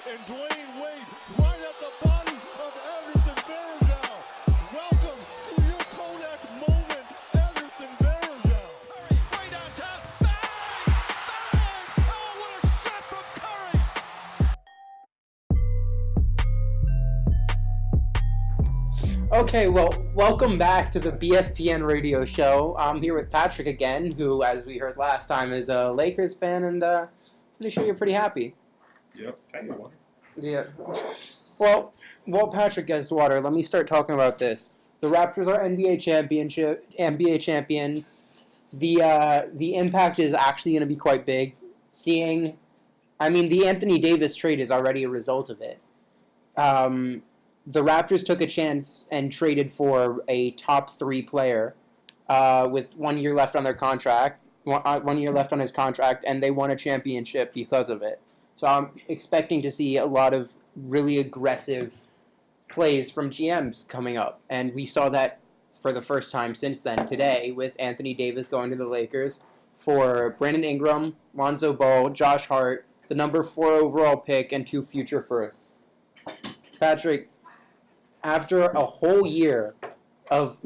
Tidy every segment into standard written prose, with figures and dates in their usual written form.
and Dwayne Wade right at the body of Anderson Varejao. Welcome to your Kodak moment, Anderson Varejao. Curry way downtown. Bang! Bang! Oh, what a shot from Curry! Okay, well, welcome back to the BSPN radio show. I'm here with Patrick again, who, as we heard last time, is a Lakers fan, and pretty sure you're pretty happy. Yep, kind of water. Yeah. Well, Patrick gets water. Let me start talking about this. The Raptors are NBA champions. The impact is actually going to be quite big. The Anthony Davis trade is already a result of it. The Raptors took a chance and traded for a top 3 player with 1 year left on their contract, 1 year left on his contract, and they won a championship because of it. So I'm expecting to see a lot of really aggressive plays from GMs coming up. And we saw that for the first time since then today with Anthony Davis going to the Lakers for Brandon Ingram, Lonzo Ball, Josh Hart, the number 4 overall pick, and 2 future firsts. Patrick, after a whole year of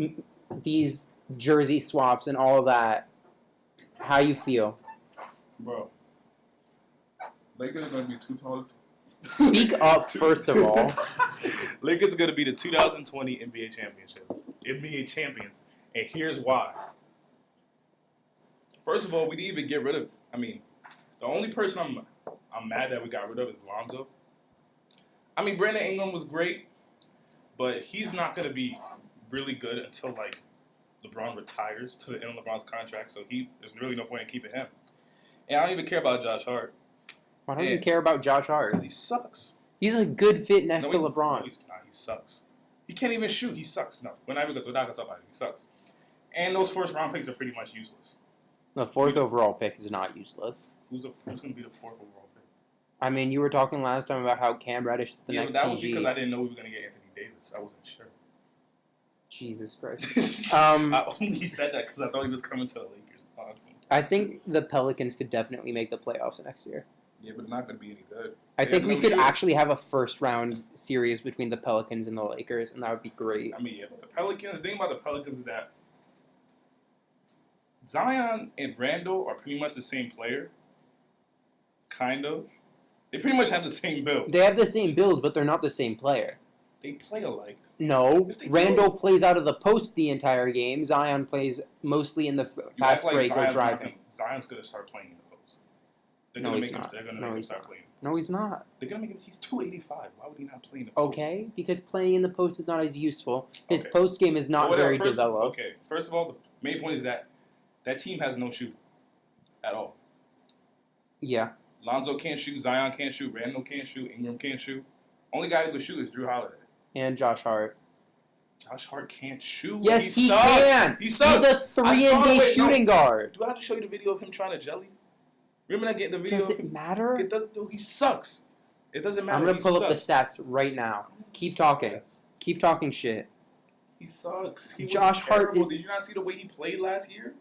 these jersey swaps and all of that, how you feel? Bro, Lakers are going to be too tall. Speak up, first of all. Lakers are going to be the 2020 NBA champions, and here's why. First of all, we didn't even get rid of. The only person I'm mad that we got rid of is Lonzo. Brandon Ingram was great, but he's not going to be really good until LeBron retires to the end of LeBron's contract. So there's really no point in keeping him. And I don't even care about Josh Hart. Why don't you care about Josh Hart? Because he sucks. He's a good fit next to LeBron. No, he's not. He sucks. He can't even shoot. He sucks. No, we're not going to talk about it. He sucks. And those first-round picks are pretty much useless. The 4th overall pick is not useless. Who's going to be the 4th overall pick? You were talking last time about how Cam Reddish is the next that PG. was because I didn't know we were going to get Anthony Davis. I wasn't sure. Jesus Christ. I only said that because I thought he was coming to the Lakers. I think the Pelicans could definitely make the playoffs next year. Yeah, but it's not going to be any good. I think we could actually have a first-round series between the Pelicans and the Lakers, and that would be great. But the Pelicans, the thing about the Pelicans is that Zion and Randall are pretty much the same player. Kind of. They pretty much have the same build. They have the same build, but they're not the same player. They play alike. No. Yes, Randall plays out of the post the entire game. Zion plays mostly in the fast break or driving. Zion's going to start playing in the post. They're No, going he's to not. make him start playing. No, he's not. They're going to make him. He's 285. Why would he not play in the post? Okay, because playing in the post is not as useful. His post game is not very developed. Okay, first of all, the main point is that team has no shooting at all. Yeah. Lonzo can't shoot. Zion can't shoot. Randall can't shoot. Ingram can't shoot. Only guy who can shoot is Drew Holiday. And Josh Hart. Josh Hart can't shoot. Yes, he can. He sucks. He's a 3-and-D shooting guard. Do I have to show you the video of him trying to jelly? Remember that the video? Does it matter? It doesn't. He sucks. It doesn't matter. I'm going to pull up the stats right now. Keep talking. Keep talking shit. He sucks. Josh Hart is... Did you not see the way he played last year?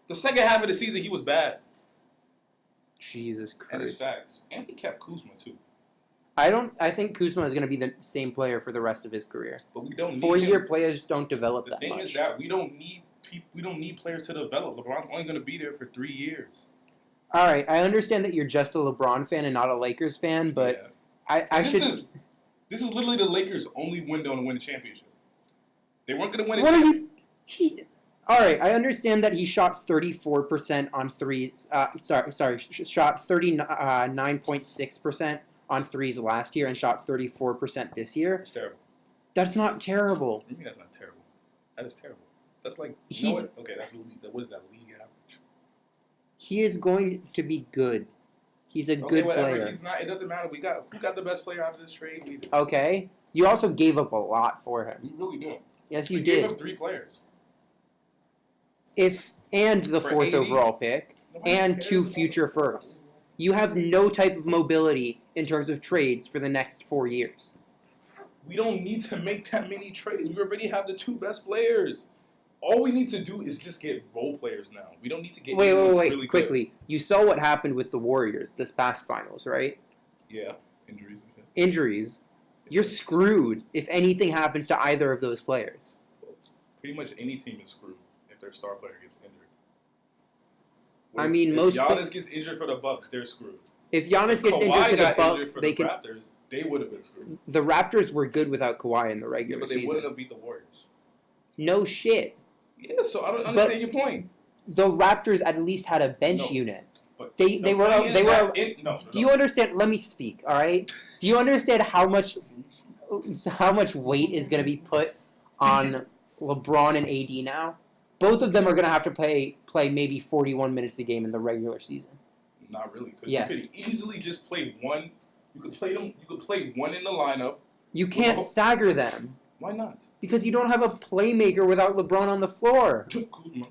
The second half of the season, he was bad. Jesus Christ. And it's facts. And he kept Kuzma, too. I think Kuzma is going to be the same player for the rest of his career. But we don't need 4-year players don't develop that much. The thing is that we don't need players to develop. LeBron's only going to be there for 3 years. All right, I understand that you're just a LeBron fan and not a Lakers fan, but This is literally the Lakers' only window to win a championship. They weren't going to win a championship. All right, I understand that he shot 34% on threes. Shot 39.6% on threes last year and shot 34% this year. That's terrible. That's not terrible. What do you mean that's not terrible? That is terrible. That's like what is that league average? He is going to be good. He's a good player. He's not. It doesn't matter. Who got the best player out of this trade? We did. Okay, you also gave up a lot for him. We really do. Yes, you did. did. Gave up 3 players. And the 4th overall pick, and 2 future firsts. You have no type of mobility in terms of trades for the next 4 years. We don't need to make that many trades. We already have the 2 best players. All we need to do is just get role players now. We don't need to get Wait, really quickly. Good. You saw what happened with the Warriors this past finals, right? Yeah, injuries. Injuries. You're screwed if anything happens to either of those players. Pretty much any team is screwed if their star player gets injured. I mean, if Giannis gets injured for the Bucks, they're screwed. If Giannis gets Kawhi injured to the got Bucks, injured for they the could. Raptors, they would have been screwed. The Raptors were good without Kawhi in the Yeah, regular but they season. wouldn't have beat the Warriors. No shit. Yeah, so I don't understand your point. The Raptors at least had a bench unit. But They were. No. Do you understand? Let me speak. All right. Do you understand how much weight is going to be put on LeBron and AD now? Both of them are going to have to play maybe 41 minutes a game in the regular season. Not really. Cause Yes. You could easily just play one. You could play them. You could play one in the lineup. You can't stagger them. Why not? Because you don't have a playmaker without LeBron on the floor. Kuzma.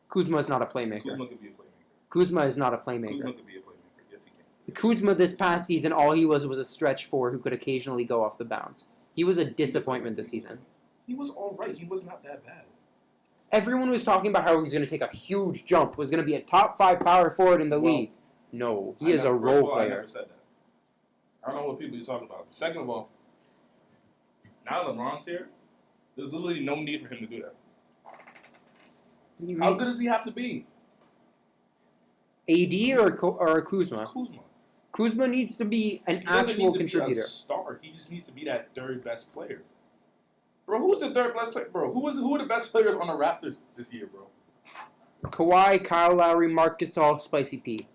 Kuzma's not a playmaker. Kuzma could be a playmaker. Kuzma is not a playmaker. Kuzma could be a playmaker. Yes, he can. Kuzma this past season, all he was a stretch four who could occasionally go off the bounce. He was a disappointment this season. He was all right. He was not that bad. Everyone was talking about how he was going to take a huge jump, was going to be a top 5 power forward in the league. No, he is a role player. I never said that. I don't know what people you're talking about. Second of all, now that LeBron's here, there's literally no need for him to do that. How good does he have to be? AD or Kuzma? Kuzma. Kuzma needs to be an He doesn't actual need to contributor. be a star. He just needs to be that third best player. Bro, who's the third best player? Bro, who are the best players on the Raptors this year, bro? Kawhi, Kyle Lowry, Marc Gasol, Spicy P.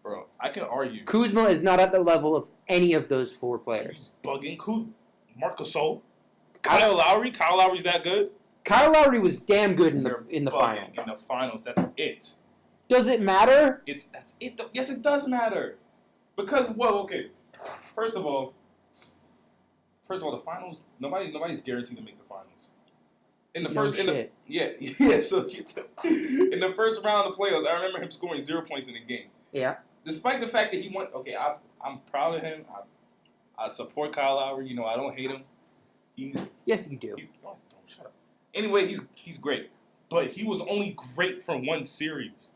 Bro, I can argue. Kuzma is not at the level of any of those 4 players. Bugging Marc Gasol, Kyle Lowry. Kyle Lowry's that good. Kyle Lowry was damn good in the Bugging finals. In the finals, that's it. Does it matter? That's it. Yes, it does matter. Because okay. First of all, the finals. Nobody's guaranteed to make the finals. In the first, So in the first round of the playoffs, I remember him scoring 0 points in the game. Yeah. Despite the fact that he won. Okay, I'm proud of him. I support Kyle Lowry. I don't hate him. Yes, you do. Don't shut up. Anyway, he's great, but he was only great for one series.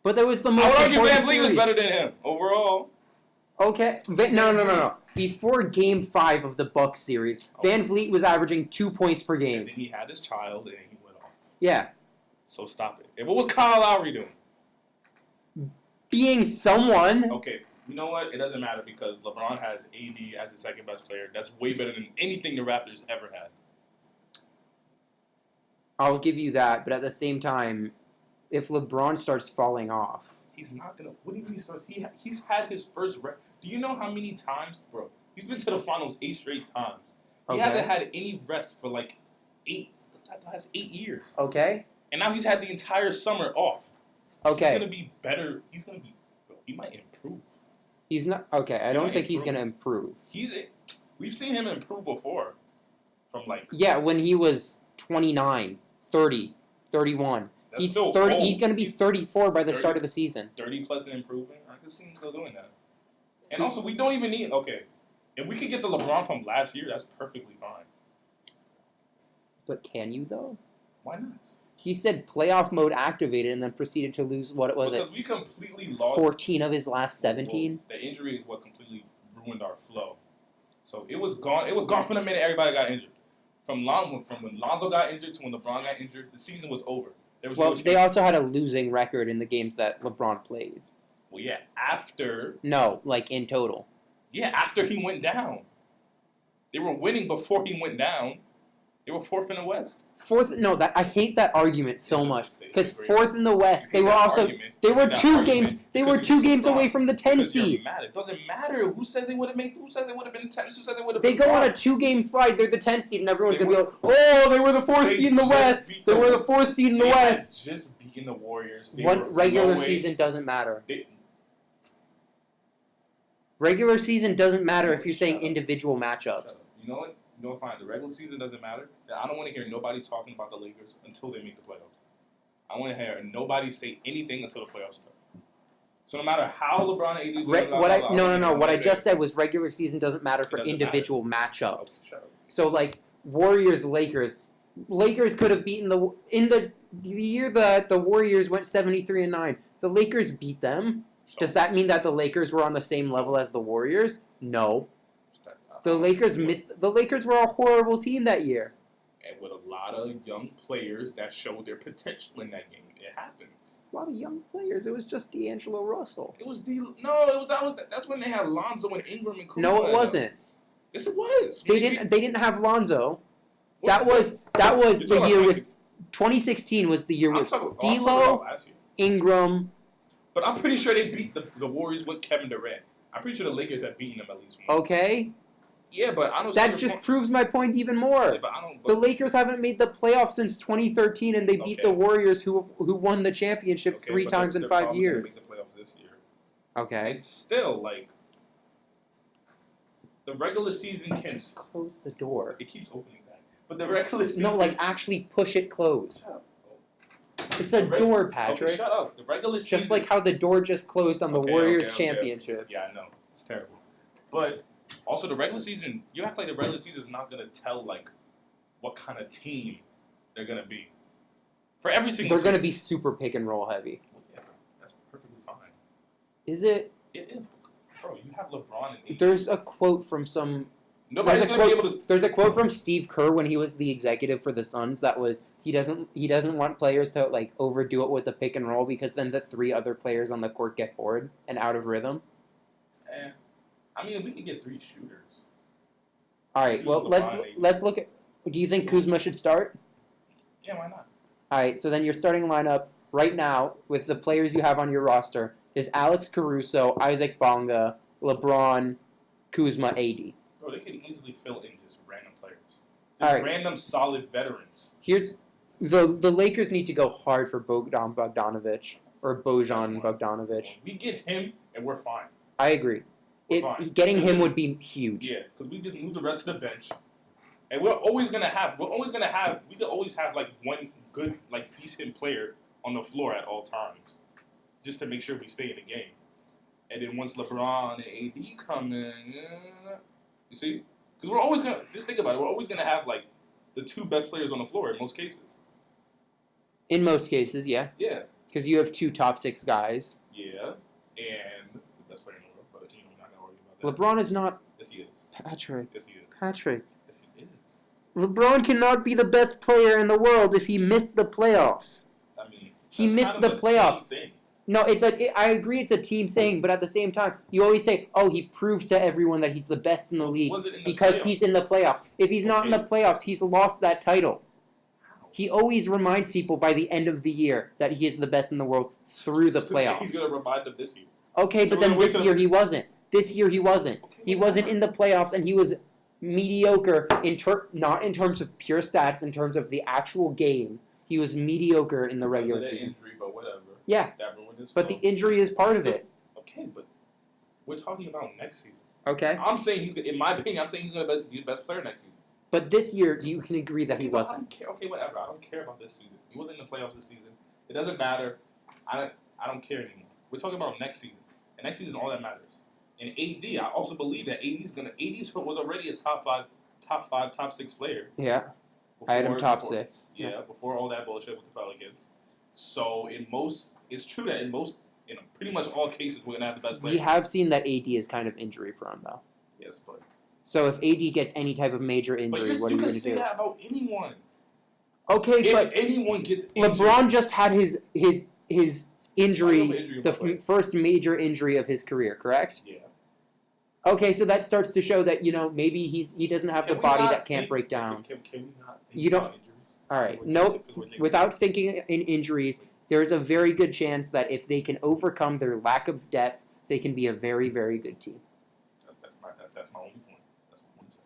But there was the most I would argue important Van Vliet was series. better than him overall. Okay. No. Before Game 5 of the Bucks series, Van Vliet was averaging 2 points per game. And then he had his child, and he went off. Yeah. So stop it. If it was Kyle Lowry doing? Being someone. Okay, you know what? It doesn't matter because LeBron has AD as his second best player. That's way better than anything the Raptors ever had. I'll give you that, but at the same time, if LeBron starts falling off. He's not going to. What do you mean he starts? He's had his first rep. Do you know how many times, bro? He's been to the finals 8 straight times. He hasn't had any rest for like 8 years. Okay. And now he's had the entire summer off. Okay. He's going to be better. He's going to be. Bro, he might improve. He's not. Okay, I don't think he's going to improve. We've seen him improve before. From like. Yeah, when he was 29, 30, 31. That's He's still 30. old. He's going to be 34 by the 30? start of the season. 30 plus in improvement. I can see him still doing that. And also, we don't even need. Okay, if we could get the LeBron from last year, that's perfectly fine. But can you though? Why not? He said playoff mode activated and then proceeded to lose. What was because it? we completely lost 14 of his last 17. Well, the injury is what completely ruined our flow. So it was gone. It was gone from the minute everybody got injured. From when Lonzo got injured to when LeBron got injured, the season was over. They also had a losing record in the games that LeBron played. Well, yeah, after... No, like in total. Yeah, after he went down. They were winning before he went down. They were 4th in the West. I hate that argument so much. Because 4th in the West, they were two games away from the 10 seed. It doesn't matter. Who says they would have been 10? Who says they would have been They go on a 2-game slide, they're the 10th seed, and everyone's going to be like, oh, they were the 4th seed in the West. They were the 4th seed in the West. Just beating the Warriors. Regular season doesn't matter. Regular season doesn't matter if you're saying individual matchups. You know what? Fine. The regular season doesn't matter. I don't want to hear nobody talking about the Lakers until they make the playoffs. I want to hear nobody say anything until the playoffs start. So no matter how LeBron and AD... What I just said was regular season doesn't matter for individual matchups. So, like, Warriors-Lakers, Lakers could have beaten the year that the Warriors went 73-9. The Lakers beat them. So, Does that mean that the Lakers were on the same level as the Warriors? No. The Lakers missed. The Lakers were a horrible team that year. And with a lot of young players that showed their potential in that game, it happens. A lot of young players. It was just D'Angelo Russell. It was that's when they had Lonzo and Ingram and Kuzma. No, it wasn't. Yes, it was. They didn't have Lonzo. That What? was You're the talking year about with 2016 was the year I'm with talking about Thilo, last year. Ingram. But I'm pretty sure they beat the Warriors with Kevin Durant. I'm pretty sure the Lakers had beaten them at least once. Okay, Yeah, but I don't. that just proves my point even more. Yeah, but I don't. The Lakers haven't made the playoffs since 2013, and they beat the Warriors, who won the championship three times in 5 years. Make the playoffs this year. Okay. It's still like the regular season can. Just close the door. It keeps opening back, but the regular season. No, like actually push it closed. Shut up. It's a door, Patrick. Okay, shut up. The regular season. Just like how the door just closed on the Warriors championships. Yeah, I know. It's terrible. But also the regular season, you act like the regular season is not gonna tell like what kind of team they're gonna be. For every single They're going to be super pick and roll heavy. Well, yeah, that's perfectly fine. Is it? It is. Bro, you have LeBron and AD. There's a quote from some. Nobody's gonna be able to. There's a quote from Steve Kerr when he was the executive for the Suns that was he doesn't want players to like overdo it with the pick and roll because then the three other players on the court get bored and out of rhythm. I mean, we could get 3 shooters. All right, well let's look at. Do you think Kuzma should start? Yeah, why not? All right, so then your starting lineup right now with the players you have on your roster is Alex Caruso, Isaac Bonga, LeBron, Kuzma, AD. Bro, they could easily fill in just random players. All Just right. random solid veterans. Here's the Lakers need to go hard for Bogdan Bogdanovic or Bojan Bogdanovic. We get him, and we're fine. I agree. We're fine. Getting him would be huge. Yeah, because we just move the rest of the bench. And we could always have like one good, like decent player on the floor at all times. Just to make sure we stay in the game. And then once LeBron and AD come in, you see? Because we're always gonna just think about it, we're always gonna have like the 2 best players on the floor in most cases. In most cases, yeah. Yeah. Because you have 2 top 6 guys. Yeah. And the best player in the world, but I'm not gonna argue about that. LeBron is not Yes he is. Patrick. Yes he is. Patrick. Yes he is. LeBron cannot be the best player in the world if he missed the playoffs. I mean, He that's missed kind the of a playoff. team thing. No, it's like I agree it's a team thing, but at the same time, you always say, "Oh, he proved to everyone that he's the best in the league Was it in the because playoffs? he's in the playoffs." If he's not in the playoffs, he's lost that title. How? He always reminds people by the end of the year that he is the best in the world through the He's playoffs. gonna remind them this year. Okay, So but we're then gonna this wait year till- he wasn't. This year he wasn't. Okay, He wasn't in the playoffs, and he was mediocre not in terms of pure stats, in terms of the actual game. He was mediocre in the regular Because of that season. injury, but whatever. Yeah, That ruined his but the flow. injury is part of it. Okay, but we're talking about next season. Okay, I'm saying in my opinion, I'm saying he's gonna be the best player next season. but this year you can agree that he Okay, but I wasn't. don't care. Okay, whatever. I don't care about this season. He wasn't in the playoffs this season. It doesn't matter. I don't care anymore. We're talking about next season. And next season is all that matters. And AD, I also believe that AD's was already a top 6 player. Yeah, I had him top 6. Yeah, before all that bullshit with the Pelicans. So it's true that in pretty much all cases we're gonna have the best player. We have seen that AD is kind of injury prone though. Yes, but So if AD gets any type of major injury, what are you you going can to say do? that about anyone. Okay, If but anyone gets injured, LeBron just had his injury, injury, but- first major injury of his career, correct? Yeah. Okay, so that starts to show that maybe he doesn't have Can the we body not that can't think- break down. Can we not think You don't- about injuries? All right, We're nope. jinxing- 'cause we're jinxing. Without thinking in injuries, there is a very good chance that if they can overcome their lack of depth, they can be a very, very good team. That's my only point. That's my point.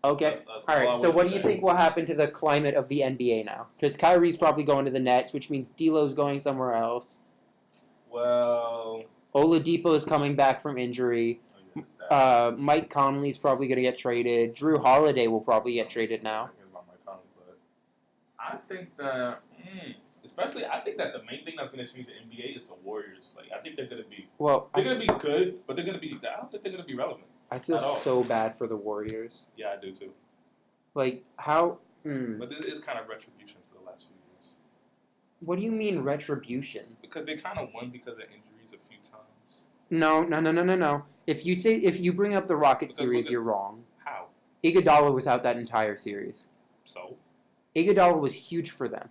Okay. That's All all right. I So would what do you say. think will happen to the climate of the NBA now? Because Kyrie's probably going to the Nets, which means D'Lo's going somewhere else. Well, Oladipo is coming back from injury. oh, yeah, that- Mike Conley's probably going to get traded. Drew Holiday will probably get traded now. I think that, I think that the main thing that's going to change the NBA is the Warriors. Like, I think they're going to be Well, they're going to be good, but I don't think they're going to be relevant. I feel at all. so bad for the Warriors. Yeah, I do too. Like, how But this is kind of retribution for the last few years. What do you mean retribution? Because they kind of won because of injuries a few times. No. If you bring up the Rocket Because series, you're wrong. How? Iguodala was out that entire series. So? Iguodala was huge for them.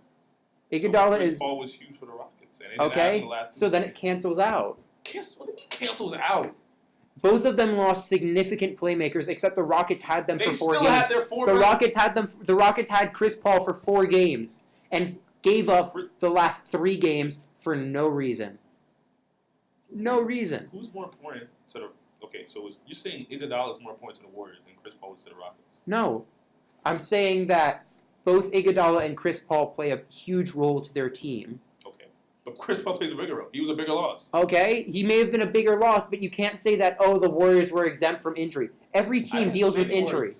Chris Paul was huge for the Rockets. And okay. The last so then it cancels out. What do you mean cancels out? Both of them lost significant playmakers, except the Rockets had them for 4 games. Had their 4 the Rockets had Chris Paul for 4 games and gave up the last 3 games for no reason. No reason. Who's more important to the? Okay, so you're saying Iguodala is more important to the Warriors than Chris Paul is to the Rockets? No, I'm saying that both Iguodala and Chris Paul play a huge role to their team. Okay, but Chris Paul plays a bigger role. He was a bigger loss. Okay, he may have been a bigger loss, but you can't say that. Oh, the Warriors were exempt from injury. Every team deals with injury.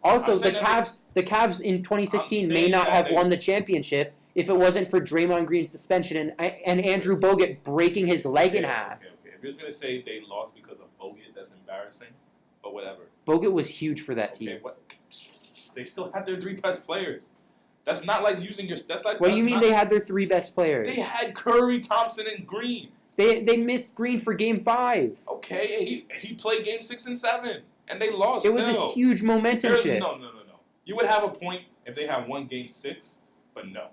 Also, the Cavs in 2016 may not have won the championship if it wasn't for Draymond Green's suspension and Andrew Bogut breaking his leg in half. Okay. If you're going to say they lost because of Bogut, that's embarrassing, but whatever. Bogut was huge for that team. What? They still had their 3 best players. That's not like using your... That's like. What do you mean they had their 3 best players? They had Curry, Thompson, and Green. They missed Green for Game 5. Okay, he played Game 6 and 7, and they lost. It was a huge momentum shift. No. You would have a point if they had won Game 6, but no.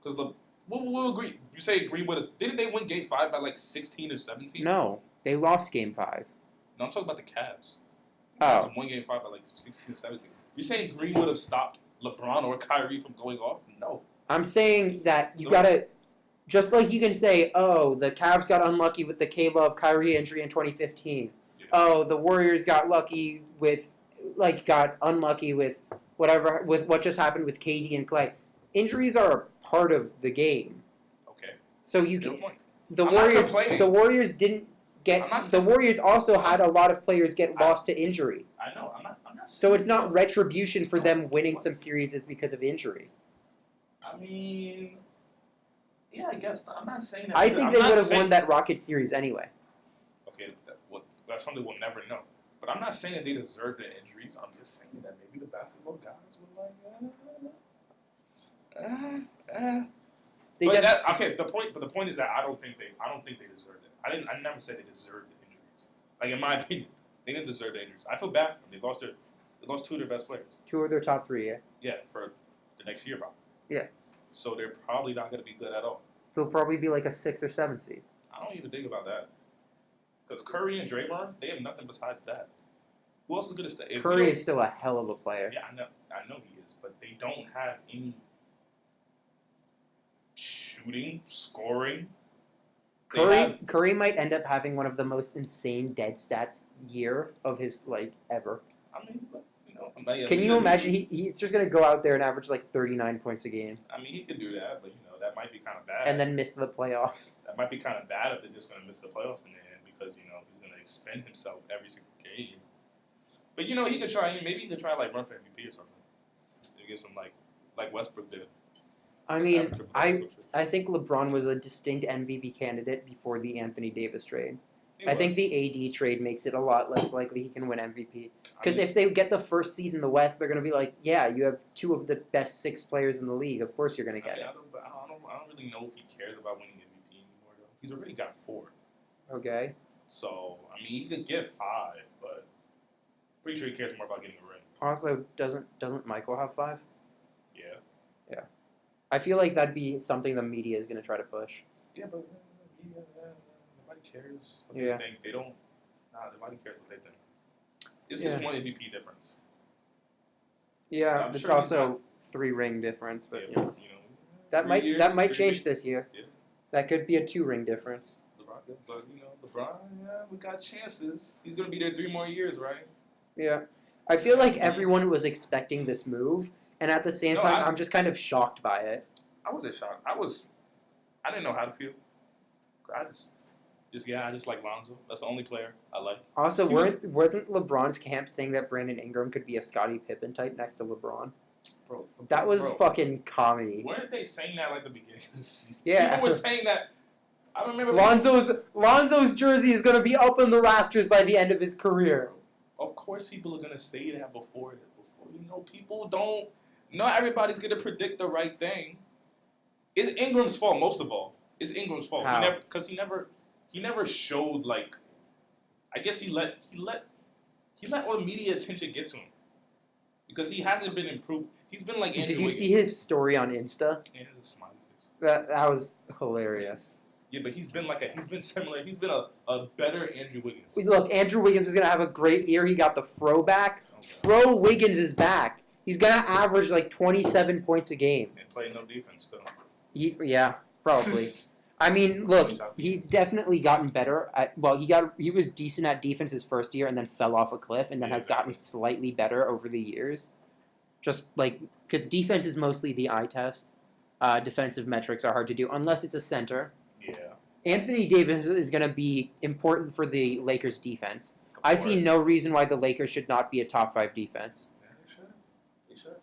Because we'll agree. You say Green would have... Didn't they win Game 5 by like 16 or 17? No, they lost Game 5. No, I'm talking about the Cavs. The Cavs won Game 5 by like 16 or 17. You saying Green would have stopped LeBron or Kyrie from going off? No. I'm saying that you gotta... Just like you can say, oh, the Cavs got unlucky with the K-Love Kyrie injury in 2015. Yeah. Oh, the Warriors got unlucky with whatever, with what just happened with KD and Clay. Injuries are a part of the game. Okay. So you can... The Warriors didn't get... The Warriors also had a lot of players get lost to injury. I know. I'm not so it's not retribution for them winning some series is because of injury. I mean... Yeah, I guess. I'm not saying that. I think they would have won that Rocket series anyway. Okay, that's something we'll never know. But I'm not saying that they deserve the injuries. I'm just saying that maybe the basketball guys were like, okay. The point is that I don't think they deserved it. I never said they deserved the injuries. Like in my opinion, they didn't deserve the injuries. I feel bad for them. They lost 2 of their best players. 2 of their top 3, yeah. Yeah, for the next year, probably. Yeah. So they're probably not going to be good at all. They'll probably be like a 6 or 7 seed. I don't even think about that. Because Curry and Draymond, they have nothing besides that. Who else is going to stay? Curry is still a hell of a player. Yeah, I know he is, but they don't have any shooting, scoring. Curry might end up having one of the most insane dead stats year of his ever. I mean, can you imagine? He's just gonna go out there and average 39 points a game. I mean, he can do that, but that might be kind of bad. And then miss the playoffs. That might be kind of bad if they're just gonna miss the playoffs in the end because he's gonna expend himself every single game. But he could try. Maybe he could try run for MVP or something. To give some like Westbrook did. I mean, I think LeBron was a distinct MVP candidate before the Anthony Davis trade. I think the AD trade makes it a lot less likely he can win MVP. Because if they get the first seed in the West, they're going to be like, yeah, you have 2 of the best 6 players in the league. Of course you're going to get it. I don't really know if he cares about winning MVP anymore, though. He's already got 4. Okay. So, I mean, he could get 5, but pretty sure he cares more about getting a ring. Also, doesn't Michael have 5? Yeah. Yeah. I feel like that'd be something the media is going to try to push. Yeah, but media... Nobody cares what they think. They don't. Nobody cares what they think. It's just 1 MVP difference. Yeah, it's also 3 ring difference, but that might change this year. Yeah. That could be a 2 ring difference. LeBron, we got chances. He's gonna be there 3 more years, right? Yeah, I feel like everyone was expecting this move, and at the same time, I'm just kind of shocked by it. I wasn't shocked. I didn't know how to feel. I just like Lonzo. That's the only player I like. Also, wasn't LeBron's camp saying that Brandon Ingram could be a Scottie Pippen type next to LeBron? Bro, that was fucking comedy. Weren't they saying that the beginning of the season? Yeah. People were saying that. I remember Lonzo's jersey is going to be up in the rafters by the end of his career. Of course people are going to say that before people don't not everybody's gonna predict the right thing. It's Ingram's fault, most of all. It's Ingram's fault. How? He never showed like. I guess he let all the media attention get to him because he hasn't been improved. He's been like Andrew Did you Wiggins. see his story on Insta? Yeah, his smiley face. That was hilarious. Yeah, but he's been similar. He's been a better Andrew Wiggins. Look, Andrew Wiggins is gonna have a great year. He got the Fro back. Fro Wiggins is back. He's gonna average like 27 points a game. And play no defense though. Yeah, probably. I mean, look, he's definitely gotten better. He was decent at defense his first year and then fell off a cliff and then has gotten slightly better over the years. Just like, because defense is mostly the eye test. Defensive metrics are hard to do unless it's a center. Yeah. Anthony Davis is going to be important for the Lakers' defense. I see no reason why the Lakers should not be a top 5 defense. Yeah, they should.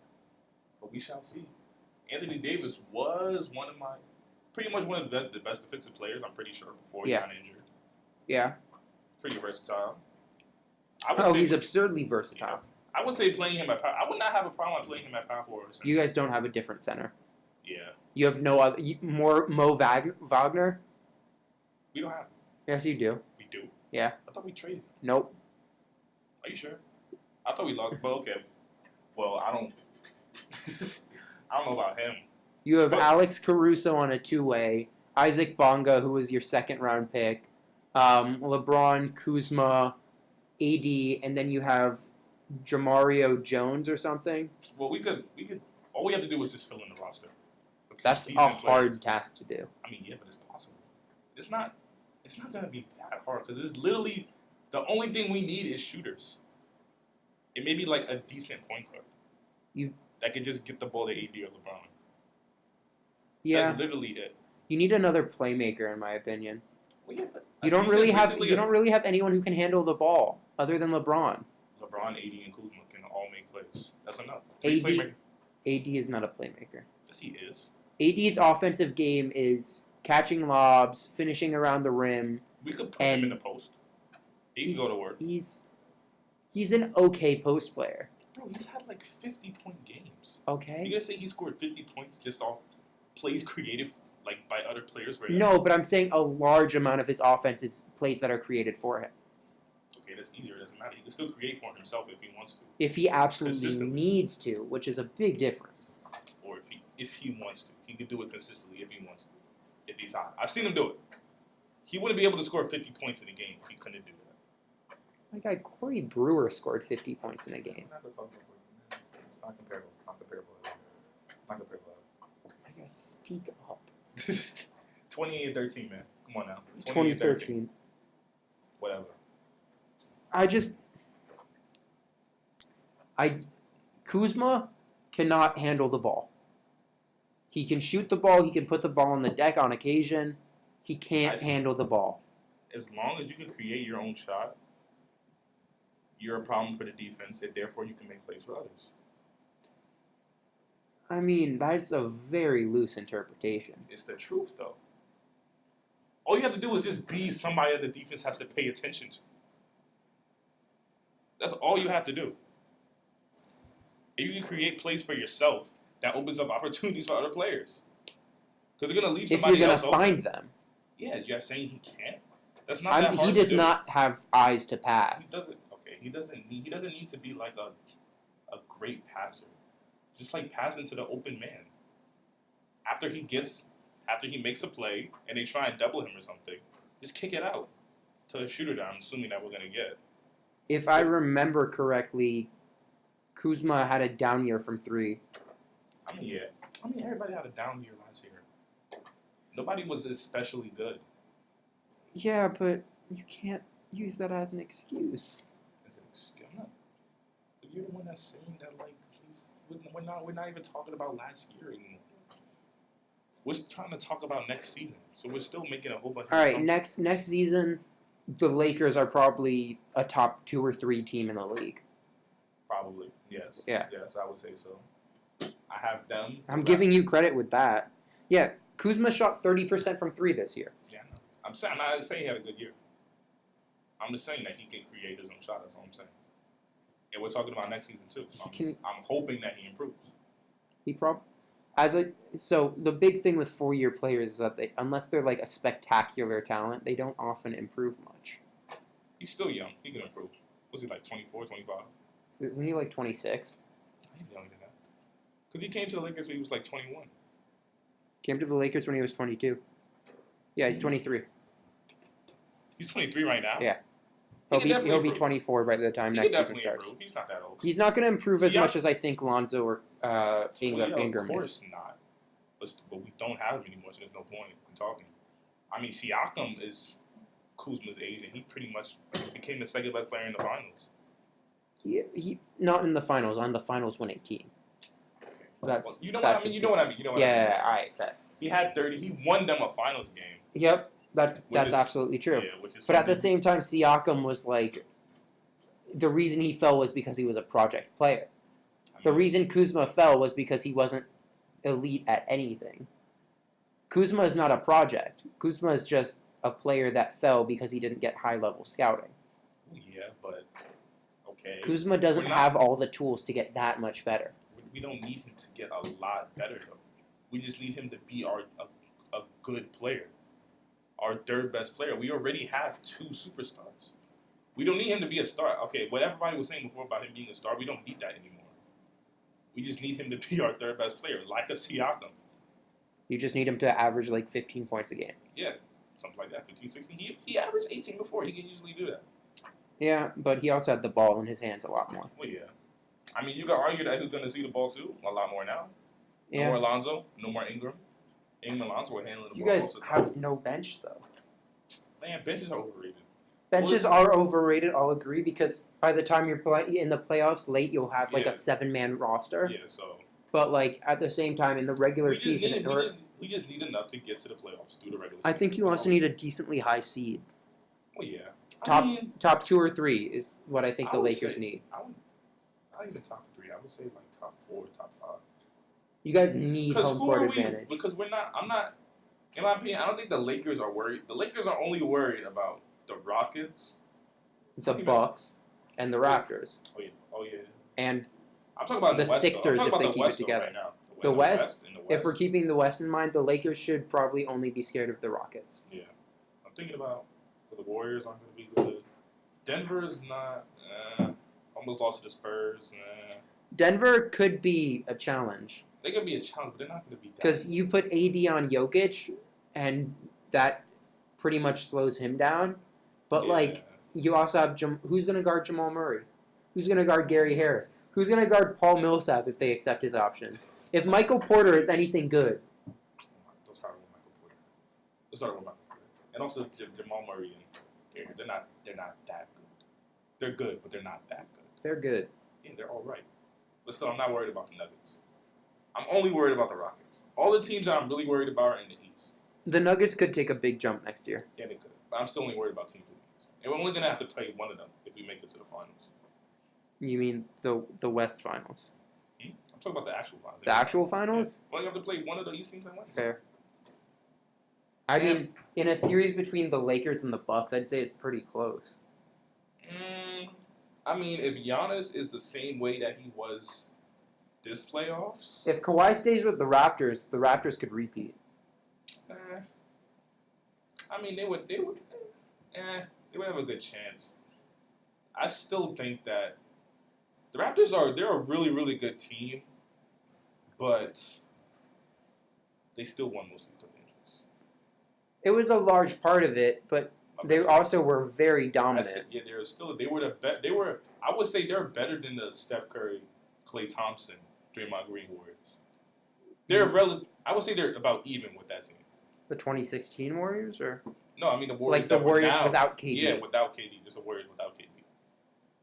But we shall see. Anthony Davis was pretty much one of the best defensive players, I'm pretty sure, before he got injured. Yeah. Pretty versatile. He's absurdly versatile. Yeah. I would say playing him at power. I would not have a problem playing him at power forward. You guys don't have a different center. Yeah. You have no other. Mo Wagner? We don't have him. Yes, you do. We do? Yeah. I thought we traded him. Nope. Are you sure? I thought we lost. But okay. Well, I don't know about him. You have Alex Caruso on a 2-way, Isaac Bonga, who was your second-round pick, LeBron, Kuzma, AD, and then you have Jamario Jones or something. Well, we could. All we have to do is just fill in the roster. That's a hard task to do. I mean, yeah, but it's possible. It's not going to be that hard because it's literally the only thing we need is shooters. It may be like a decent point guard. That could just get the ball to AD or LeBron. Yeah. That's literally it. You need another playmaker, in my opinion. Well, yeah, but You don't really have anyone who can handle the ball other than LeBron. LeBron, AD, and Kuzma can all make plays. That's enough. AD is not a playmaker. Yes, he is. AD's offensive game is catching lobs, finishing around the rim. We could put him in the post. He can go to work. He's an okay post player. Bro, he's had like 50-point games. Okay. You gonna say he scored 50 points just off plays created like by other players? No, but I'm saying a large amount of his offense is plays that are created for him. Okay, that's easier. It doesn't matter. He can still create for himself if he wants to. If he absolutely needs to, which is a big difference. Or if he wants to, he can do it consistently if he wants to. If he's hot, I've seen him do it. He wouldn't be able to score 50 points in a game if he couldn't do that. My guy Corey Brewer scored 50 points in a game. I'm not gonna talk about it. It's not comparable. Not comparable. I guess speak up. 28-13, man. Come on now. 2013. Whatever. Kuzma cannot handle the ball. He can shoot the ball. He can put the ball on the deck on occasion. He can't handle the ball. As long as you can create your own shot, you're a problem for the defense, and therefore you can make plays for others. I mean, that's a very loose interpretation. It's the truth, though. All you have to do is just be somebody that the defense has to pay attention to. That's all you have to do. And you can create plays for yourself that opens up opportunities for other players. Because they're going to leave somebody else if you're going to find them. Yeah, you're saying he can't? That's not that hard to do. He does not have eyes to pass. He doesn't. Okay, he doesn't need to be like a great passer. Just like passing to the open man. After he makes a play and they try and double him or something, just kick it out to a shooter that I'm assuming that we're going to get. If I remember correctly, Kuzma had a down year from 3. I mean, everybody had a down year last year. Nobody was especially good. Yeah, but you can't use that as an excuse. As an excuse? But you're the one that's saying that, like, we're not even talking about last year anymore. We're trying to talk about next season. So we're still making a whole bunch of All right, next season, the Lakers are probably a top 2 or 3 team in the league. Probably, yes. Yeah. Yes, I would say so. I have them. I'm giving you credit with that. Yeah, Kuzma shot 30% from 3 this year. Yeah, I know. I'm not saying he had a good year. I'm just saying that he can create his own shot. That's all I'm saying. And we're talking about next season too. So I'm hoping that he improves. So the big thing with 4-year players is that unless they're like a spectacular talent, they don't often improve much. He's still young. He can improve. Was he like 24, 25? Isn't he like 26? He's younger than that. Because he came to the Lakers when he was like 21. Came to the Lakers when he was 22. Yeah, he's 23. He's 23 right now? Yeah. He He'll be 24 by the time next season starts. Improve. He's not that old. He's not going to improve as much as I think Lonzo or Ingram Of course is. not. But we don't have him anymore, so there's no point in talking. I mean, Siakam is Kuzma's age, and he pretty much became the second best player in the finals. He not in the finals, on the finals winning team. Okay. You know what I mean. Yeah, all right. He had 30. He won them a finals game. Yep, that's absolutely true. Yeah, but at the same time, Siakam was like, the reason he fell was because he was a project player. The reason Kuzma fell was because he wasn't elite at anything. Kuzma is not a project. Kuzma is just a player that fell because he didn't get high-level scouting. Yeah, but okay. Kuzma doesn't have all the tools to get that much better. We don't need him to get a lot better, though. We just need him to be a good player, our third best player. We already have 2 superstars. We don't need him to be a star. Okay, what everybody was saying before about him being a star, we don't need that anymore. We just need him to be our third best player, like a Siakam. You just need him to average like 15 points a game. Yeah, something like that, 15, 16. He averaged 18 before. He can usually do that. Yeah, but he also had the ball in his hands a lot more. Well, yeah. I mean, you could argue that he's going to see the ball, too, a lot more now. No Yeah. more Lonzo, no more Ingram. Ingram and Lonzo were handling the You ball. guys have no bench, though. Man, benches are overrated. Benches are overrated, I'll agree, because by the time you're in the playoffs late, you'll have like a 7-man roster. Yeah, so. But like at the same time, in the regular season, we just need enough to get to the playoffs through the regular season. I think you also need a decently high seed. Well, yeah. Top 2 or 3 is what I think the Lakers need. Not even top 3. I would say like top 4, top 5. You guys need home court advantage. Because in my opinion, I don't think the Lakers are worried. The Lakers are only worried about the Rockets, the Bucks, and the Raptors. Oh yeah. And I'm talking about the West, Sixers if they keep it together. Right now. The West, if we're keeping the West in mind, the Lakers should probably only be scared of the Rockets. Yeah. I'm thinking about the Warriors aren't going to be good. Denver is not. Almost lost to the Spurs. Denver could be a challenge. They could be a challenge, but they're not going to be that. Because you put AD on Jokic, and that pretty much slows him down. But, you also have who's going to guard Jamal Murray? Who's going to guard Gary Harris? Who's going to guard Paul Millsap if they accept his option? If Michael Porter is anything good. Don't start with Michael Porter. Let's start with Michael Porter. And also Jamal Murray and Gary. They're not that good. They're good, but they're not that good. They're good. Yeah, they're all right. But still, I'm not worried about the Nuggets. I'm only worried about the Rockets. All the teams that I'm really worried about are in the East. The Nuggets could take a big jump next year. Yeah, they could. But I'm still only worried about teams in the East. And we're only going to have to play one of them if we make it to the finals. You mean the West Finals? I'm talking about the actual finals. The actual finals? Yeah. Well, you have to play one of the East teams and win. Fair. I mean, in a series between the Lakers and the Bucks, I'd say it's pretty close. I mean, if Giannis is the same way that he was this playoffs... If Kawhi stays with the Raptors could repeat. I mean, they would have a good chance. I still think that the Raptors they're a really, really good team, but they still won mostly because of injuries. It was a large part of it, but they also were very dominant. I would say they're better than the Steph Curry, Klay Thompson, Draymond Green Warriors. I would say they're about even with that team. The 2016 Warriors, or no, I mean the Warriors. Like the Warriors without KD. Yeah, without KD, just the Warriors without KD.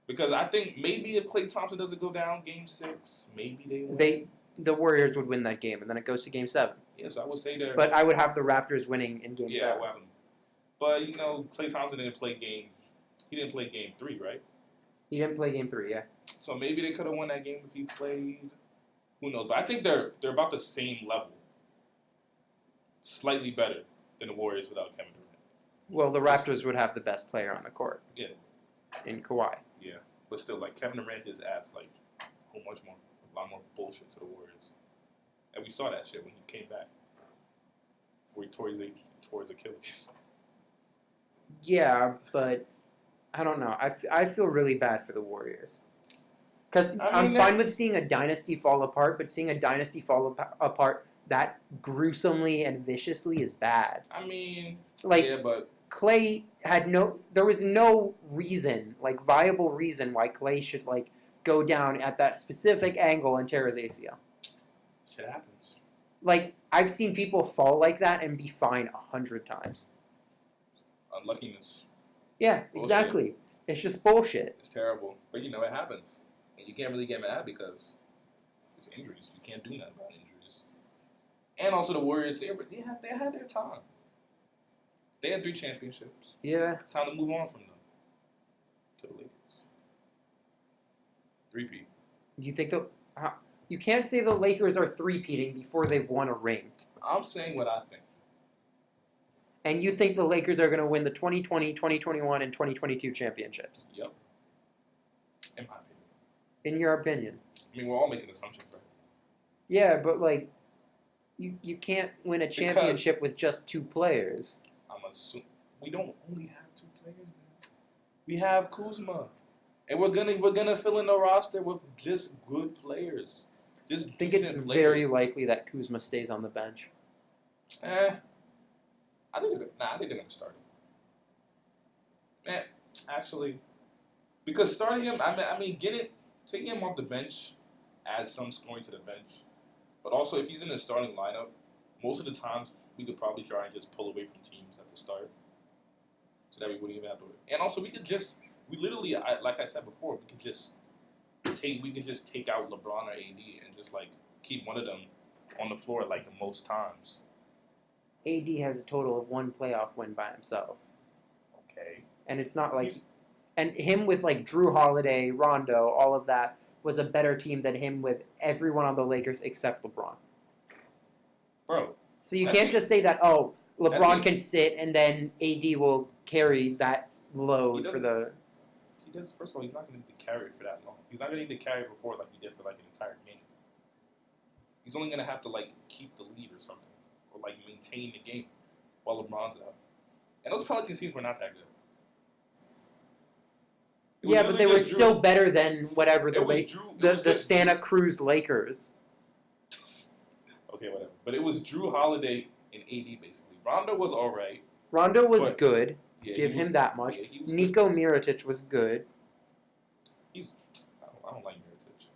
Because I think maybe if Klay Thompson doesn't go down Game 6, maybe they win. The Warriors would win that game, and then it goes to Game 7. Yeah, so I would say they're... But I would have the Raptors winning in Game 7. Yeah, well, but, Klay Thompson didn't play Game 3, right? He didn't play Game 3, yeah. So maybe they could have won that game if he played. Who knows? But I think they're about the same level. Slightly better than the Warriors without Kevin Durant. Well, the Raptors would have the best player on the court. Yeah. In Kawhi. Yeah. But still, Kevin Durant just adds, a lot more bullshit to the Warriors. And we saw that shit when he came back. Before he tore his Achilles. Yeah, but I don't know. I feel really bad for the Warriors. Because I'm fine with seeing a dynasty fall apart, but seeing a dynasty fall apart that gruesomely and viciously is bad. I mean, like, yeah, but Clay had there was no reason, like, viable reason why Clay should, like, go down at that specific angle and tear his ACL. Shit happens. Like, I've seen people fall like that and be fine 100 times. Unluckiness. Yeah, Bullshit. exactly. It's just bullshit. It's terrible. But, you know, it happens. And you can't really get mad because it's injuries. You can't do nothing about injuries. And also the Warriors, they had their time. They had 3 championships. Yeah. It's time to move on from them. To the Lakers. 3-peat. You think you can't say the Lakers are 3-peating before they've won a ring. I'm saying what I think. And you think the Lakers are going to win the 2020, 2021, and 2022 championships? Yep. In my opinion. In your opinion. I mean, we're all making assumptions, right? Yeah, but, like, you can't win a championship with just 2 players. I'm assuming we don't only have 2 players, man. We have Kuzma. And we're gonna fill in the roster with just good players. Just I think decent it's players. very likely that Kuzma stays on the bench. I think they're gonna start him. Man, actually, because starting him, I mean, taking him off the bench adds some scoring to the bench. But also, if he's in the starting lineup, most of the times we could probably try and just pull away from teams at the start, so that we wouldn't even have to. And also, we literally, like I said before, we could just take out LeBron or AD and just like keep one of them on the floor like the most times. AD has a total of 1 playoff win by himself. Okay. And it's not like... And him with, like, Drew Holiday, Rondo, all of that, was a better team than him with everyone on the Lakers except LeBron. Bro. So you can't just say that, LeBron can sit and then AD will carry that load for the... First of all, he's not going to need to carry it for that long. He's not going to need to carry it before like he did for, like, an entire game. He's only going to have to, like, keep the lead or something. Or, like, maintain the game while LeBron's out. And those Pelicans teams were not that good. Yeah, but they were still better than whatever the Santa Cruz Lakers. Okay, whatever. But it was Drew Holiday and AD, basically. Rondo was all right. Rondo was good. Yeah, Give him that much. Yeah, Niko Mirotic was good. I don't like Mirotic.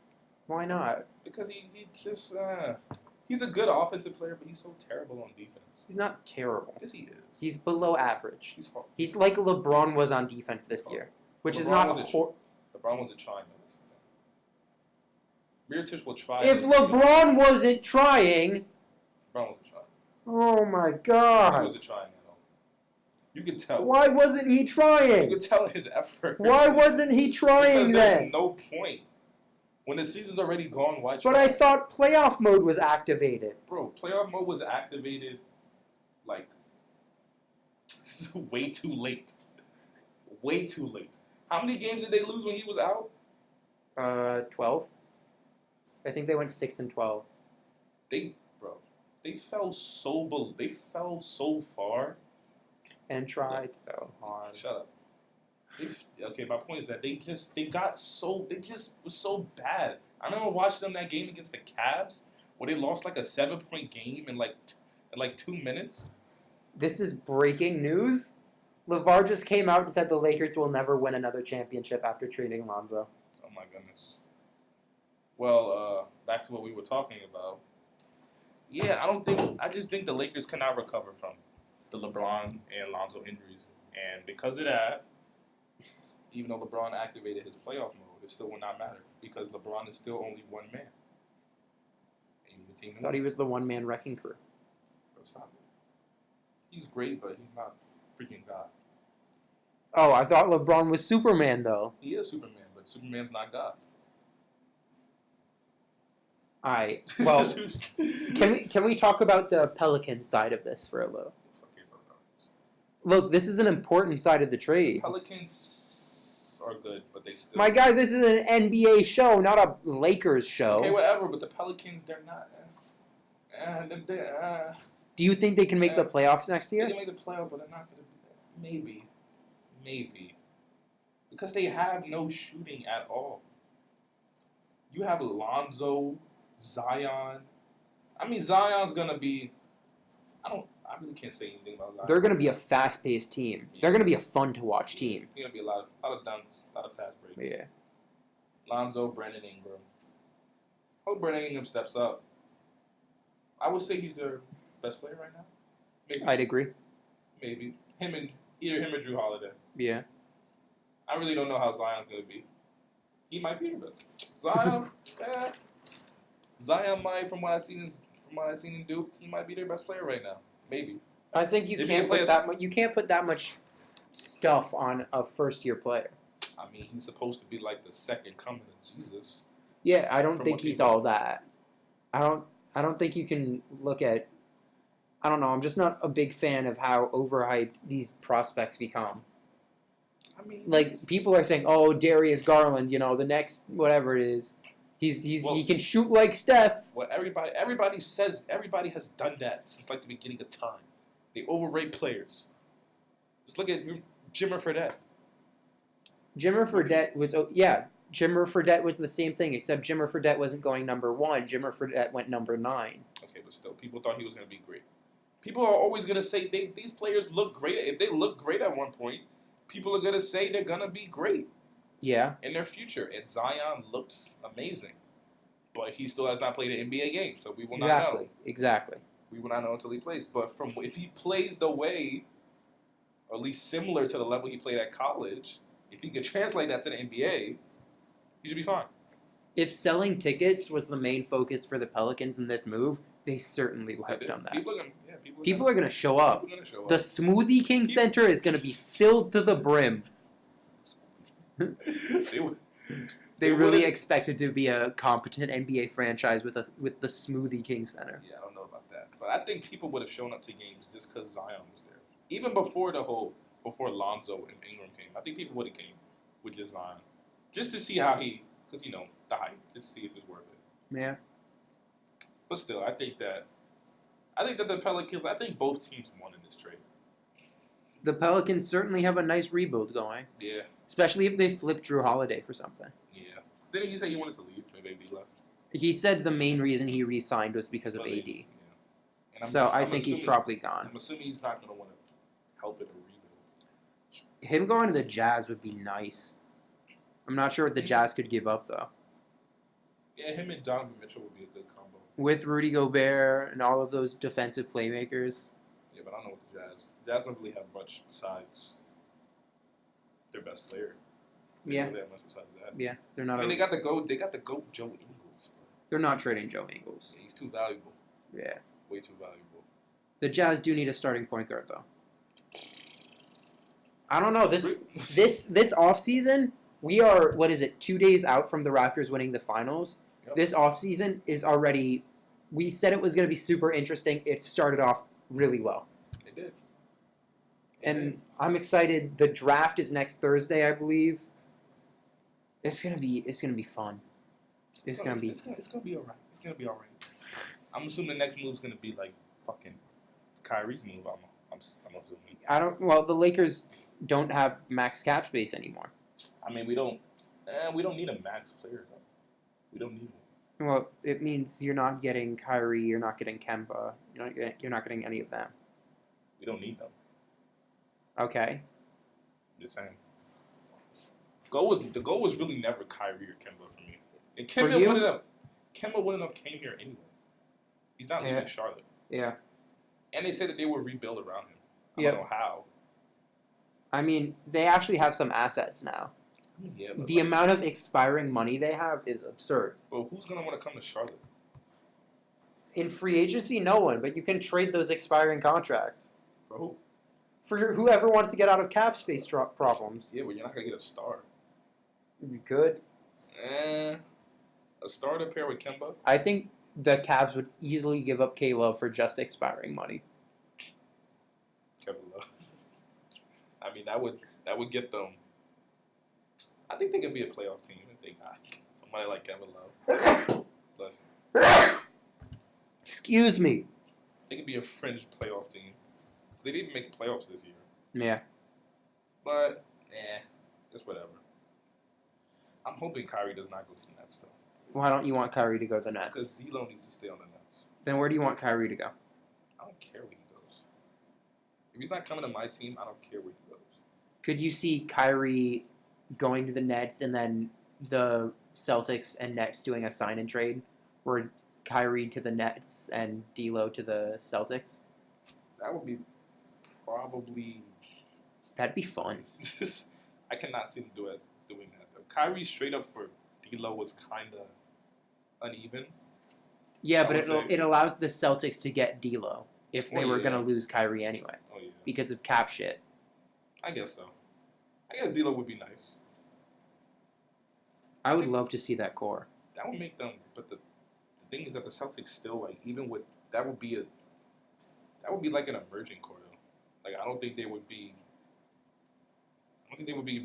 Why not? Because he just... he's a good offensive player, but he's so terrible on defense. He's not terrible. Yes, he is. He's below average. He's horrible. He's like LeBron was on defense this year, which LeBron is not... LeBron wasn't trying. Mirotic will try. If LeBron wasn't trying... LeBron wasn't trying. Oh, my God. He wasn't trying at all. You could tell. Why wasn't he trying? You could tell his effort. Why wasn't he trying then? There's no point. When the season's already gone, why try? But I thought playoff mode was activated. Bro, playoff mode was activated, like, way too late. Way too late. How many games did they lose when he was out? 12. I think they went 6-12. They fell so far. And tried so hard. Shut up. Okay, my point is that they just was so bad. I remember watching them that game against the Cavs where they lost like a 7-point game in like 2 minutes. This is breaking news. LeVar just came out and said the Lakers will never win another championship after trading Lonzo. Oh my goodness. Well, back to what we were talking about. Yeah, I just think the Lakers cannot recover from the LeBron and Lonzo injuries. And because of that, even though LeBron activated his playoff mode, it still will not matter because LeBron is still only one man. And the team I thought he was the one-man wrecking crew. Bro, stop it. He's great, but he's not freaking God. Oh, I thought LeBron was Superman, though. He is Superman, but Superman's not God. All right. Well, can we talk about the Pelican side of this for a little? Look, this is an important side of the trade. Pelicans are good, but they still... My guy, this is an NBA show, not a Lakers show. Okay, whatever, but the Pelicans, they're not... Do you think they can make the playoffs next They year? can make the playoffs, but they're not going to. Maybe. Because they have no shooting at all. You have Lonzo, Zion. I mean, Zion's going to be. I really can't say anything about Zion. They're going to be a fast-paced team. Yeah. They're going to be a fun-to-watch team. There's going to be a lot of dunks, a lot of fast breaks. Yeah. Lonzo, Brandon Ingram. I hope Brandon Ingram steps up. I would say he's their best player right now. Maybe. I'd agree. Maybe. Either him or Drew Holiday. Yeah. I really don't know how Zion's going to be. He might be the best. Zion, Zion might, from what I've seen in Duke, he might be their best player right now. Maybe. I think you can't put that much stuff on a first-year player. I mean, he's supposed to be like the second coming of Jesus. Yeah, I don't From think what he's people- all that. I don't think you can look at. I don't know. I'm just not a big fan of how overhyped these prospects become. I mean, Like people are saying, "Oh, Darius Garland, the next whatever it is, he can shoot like Steph." well, everybody says everybody has done that since like the beginning of time. They overrate players. Just look at Jimmer Fredette. Jimmer Fredette was Jimmer Fredette was the same thing, except Jimmer Fredette wasn't going number 1. Jimmer Fredette went number 9. Okay, but still, people thought he was going to be great. People are always going to say these players look great. If they look great at one point, people are going to say they're going to be great Yeah. in their future. And Zion looks amazing. But he still has not played an NBA game, so we will not know. Exactly. We will not know until he plays. But if he plays the way, or at least similar to the level he played at college, if he could translate that to the NBA, he should be fine. If selling tickets was the main focus for the Pelicans in this move, they certainly would have done that. People are going to show up. The Smoothie King Center is going to be filled to the brim. They really expected to be a competent NBA franchise with the Smoothie King Center. Yeah, I don't know about that. But I think people would have shown up to games just because Zion was there. Even before Lonzo and Ingram came, I think people would have came with just Zion. Just to see how because, the hype, just to see if it's worth it. Yeah. But still, I think that the Pelicans, both teams won in this trade. The Pelicans certainly have a nice rebuild going. Yeah. Especially if they flip Drew Holiday for something. Yeah. Didn't he say he wanted to leave? Maybe he left. He said the main reason he re-signed was because of AD. Yeah. And I think he's probably gone. I'm assuming he's not going to want to help in a rebuild. Him going to the Jazz would be nice. I'm not sure what the Jazz could give up, though. Yeah, him and Donovan Mitchell would be a good combo. With Rudy Gobert and all of those defensive playmakers. Yeah, but I don't know what the Jazz don't really have much besides their best player. They don't really have much besides that. Yeah, they're not. They got the GOAT Joe Ingles. Bro. They're not trading Joe Ingles. Yeah, he's too valuable. Yeah. Way too valuable. The Jazz do need a starting point guard, though. I don't know. This offseason, we are, 2 days out from the Raptors winning the finals. Yep. This offseason is already, we said it was going to be super interesting. It started off really well. It did. And I'm excited. The draft is next Thursday, I believe. It's gonna be fun. It's gonna be alright. It's gonna be alright. I'm assuming the next move's gonna be like fucking Kyrie's move. I'm assuming. Well, the Lakers don't have max cap space anymore. I mean, we don't need a max player though. We don't need one. Well, it means you're not getting Kyrie. You're not getting Kemba. You're not getting any of them. We don't need them. Okay. Just saying. The goal was really never Kyrie or Kemba for me. And Kemba wouldn't have came here anyway. He's not leaving Charlotte. Yeah. And they said that they would rebuild around him. I don't know how. I mean, they actually have some assets now. Yeah, the amount of expiring money they have is absurd. But who's going to want to come to Charlotte? In free agency, no one. But you can trade those expiring contracts. For who? For whoever wants to get out of cap space problems. Yeah, but you're not going to get a star. You could. A star to pair with Kemba? I think the Cavs would easily give up K-Love for just expiring money. Kevin Love. I mean, that would get them. I think they could be a playoff team if they got somebody like Kevin Love. Listen. Excuse me. They could be a fringe playoff team. Because they didn't make the playoffs this year. Yeah. But, it's whatever. I'm hoping Kyrie does not go to the Nets, though. Why don't you want Kyrie to go to the Nets? Because Thilo needs to stay on the Nets. Then where do you want Kyrie to go? I don't care where he goes. If he's not coming to my team, I don't care where he goes. Could you see Kyrie going to the Nets and then the Celtics and Nets doing a sign and trade where Kyrie to the Nets and D'Lo to the Celtics? That would be probably... That'd be fun. I cannot see him doing that, though. Kyrie straight up for D'Lo was kind of uneven. Yeah, but it allows the Celtics to get D'Lo if they were going to yeah. lose Kyrie anyway. Oh, yeah. Because of cap shit. I guess so. I guess D'Lo would be nice. I would love to see that core. That would make them... But the thing is that the Celtics still, like, even with... That would be like an emerging core, though. Like, I don't think they would be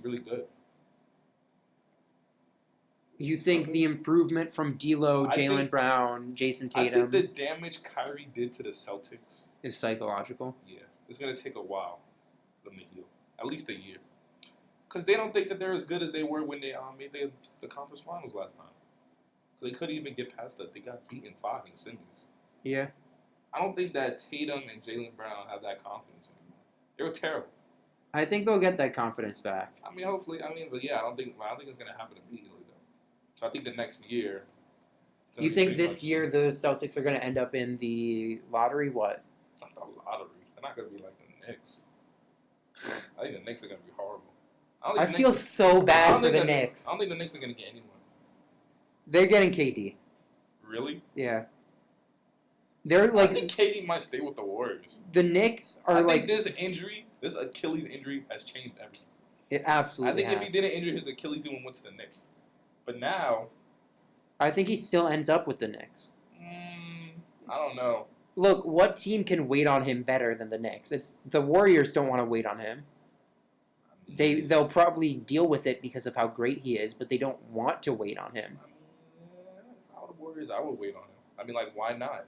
really good. You think the improvement from D'Lo, Jaylen Brown, Jason Tatum... I think the damage Kyrie did to the Celtics... is psychological? Yeah. It's going to take a while for them to heal. At least a year. Because they don't think that they're as good as they were when they made the conference finals last time. So they couldn't even get past that. They got beaten 5 in the semis. Yeah. I don't think that Tatum and Jaylen Brown have that confidence anymore. They were terrible. I think they'll get that confidence back. I mean, hopefully. But yeah, I don't think it's going to happen immediately, though. So I think the next year... You think this year the Celtics are going to end up in the lottery? What? Not the lottery. They're not going to be like the Knicks. I think the Knicks are going to be horrible. I feel so bad for the Knicks. I don't think the Knicks are going to get anyone. They're getting KD. Really? Yeah. They're like... I think KD might stay with the Warriors. The Knicks are like... I think this Achilles injury has changed everything. It absolutely I think if he didn't injure his Achilles, he would have went to the Knicks. But now... I think he still ends up with the Knicks. I don't know. Look, what team can wait on him better than the Knicks? It's the Warriors don't want to wait on him. They'll probably deal with it because of how great he is, but they don't want to wait on him. If I were the Warriors, I would wait on him. I mean, like, why not?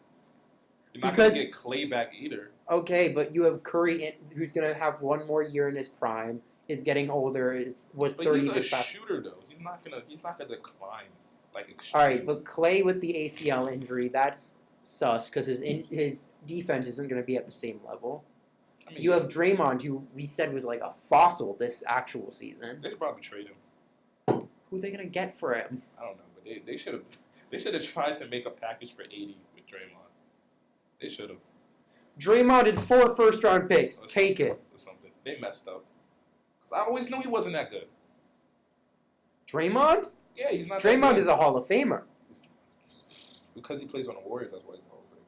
You're not going to get Clay back either. Okay, but you have Curry, who's going to have one more year in his prime, is getting older, was 30 But he's a past. shooter, though. He's not gonna decline like extremely. All right, but Clay with the ACL injury, that's sus because his defense isn't going to be at the same level. I mean, you have Draymond, who we said was like a fossil this actual season. They should probably trade him. Who are they going to get for him? I don't know, but they should have tried to make a package for 80 with Draymond. They should have. Draymond and 4 first-round picks. Take it. Or something. They messed up. 'Cause I always knew he wasn't that good. Draymond? Yeah, he's not. Draymond that good. is a Hall of Famer. Because he plays on the Warriors, that's why he's a Hall of Famer.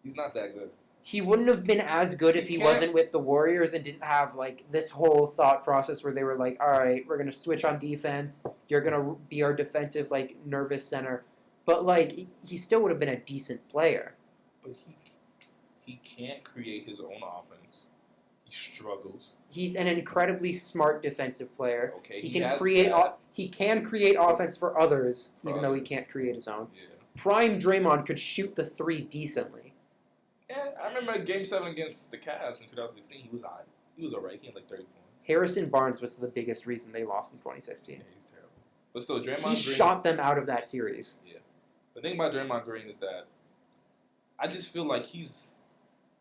He's not that good. He wouldn't have been as good if he wasn't with the Warriors and didn't have like this whole thought process where they were like, all right, we're going to switch on defense. You're going to be our defensive like nervous center. But like he still would have been a decent player. But he can't create his own offense. He struggles. He's an incredibly smart defensive player. Okay, he can create offense for others, even though he can't create his own. Yeah. Prime Draymond could shoot the 3 decently. Yeah, I remember Game 7 against the Cavs in 2016. He was all right. He was all right. He had like 30 points. Harrison Barnes was the biggest reason they lost in 2016. Yeah, he's terrible. But still, Draymond He Green, shot them out of that series. Yeah. The thing about Draymond Green is that I just feel like he's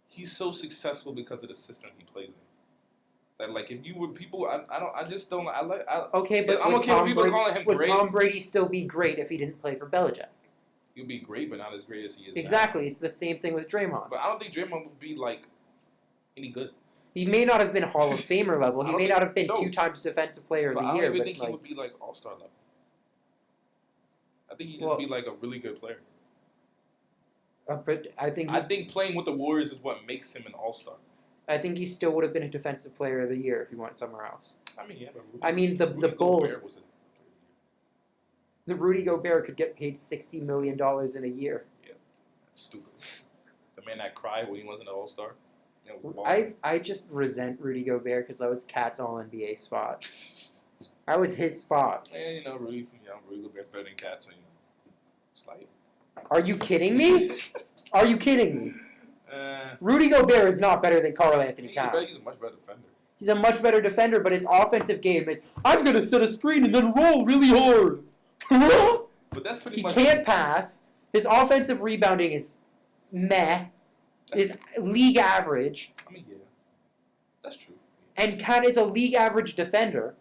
so successful because of the system he plays in. That like if you were people, Okay, but I'm okay with people calling him would great. Tom Brady still be great if he didn't play for Belichick? He'd be great, but not as great as he is. Exactly, now. it's the same thing with Draymond. But I don't think Draymond would be like any good. He may not have been Hall of Famer level. He may not have been 2 times Defensive Player of the Year. I don't even think he would be like All-Star level. I think he'd just be like a really good player. But I think playing with the Warriors is what makes him an All-Star. I think he still would have been a Defensive Player of the Year if he went somewhere else. I mean, yeah. The Bulls. The Rudy Gobert could get paid $60 million in a year. Yeah, that's stupid. The man that cried when he wasn't an All-Star. I just resent Rudy Gobert because that was Cat's All-NBA spot. That was his spot. Yeah, Rudy Gobert's better than Cat, so it's like. Are you kidding me? Are you kidding me? Uh, Rudy Gobert is not better than Karl Anthony Towns. he's a much better defender. He's a much better defender, but his offensive game is, I'm going to set a screen and then roll really hard. But that's pretty He much... can't pass. His offensive rebounding is meh. Is league average. I mean, yeah. That's true. And Kat is a league average defender.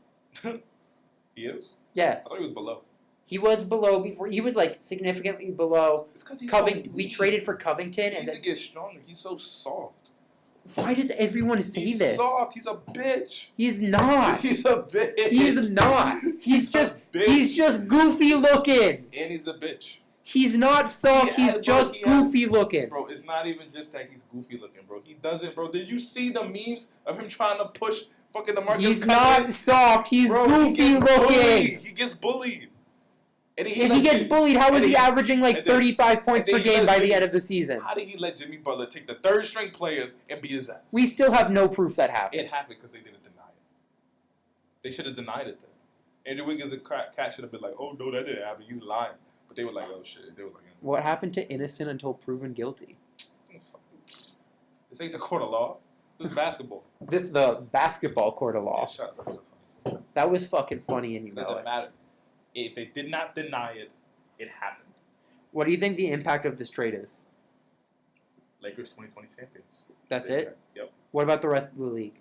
He is? Yes. I thought he was below. He was below before. He was like significantly below. It's because he's Covington. so We weak. traded for Covington. He And needs then, to get stronger. He's so soft. why does everyone say He's this? soft. He's a bitch. He's not. He's a bitch. He's not. He's just. a bitch. He's just goofy looking. And he's a bitch. He's not soft. Yeah, He's bro, just yeah. goofy looking. Bro, it's not even just that he's goofy looking, bro. He doesn't, bro. Did you see the memes of him trying to push fucking the Marcus He's not Cousins? soft. He's Bro, goofy he gets looking. bullied. He gets bullied. And If he gets bullied, how is he averaging like and then- 35 points and per then he game lets by the Jimmy- end of the season? How did he let Jimmy Butler take the third string players and beat his ass? We still have no proof that happened. It happened because they didn't deny it. They should have denied it then. Andrew Wiggins and Cat should have been like, oh, no, that didn't happen. He's lying. But they were like, oh, shit. They were like, What happened to innocent until proven guilty? this ain't the court of law. This is basketball. This is the basketball court of law. Yeah, shut up. That wasn't funny. That was fucking funny, and you It know doesn't it. matter. If they did not deny it, it happened. What do you think the impact of this trade is? Lakers 2020 champions. That's it? Yep. What about the rest of the league?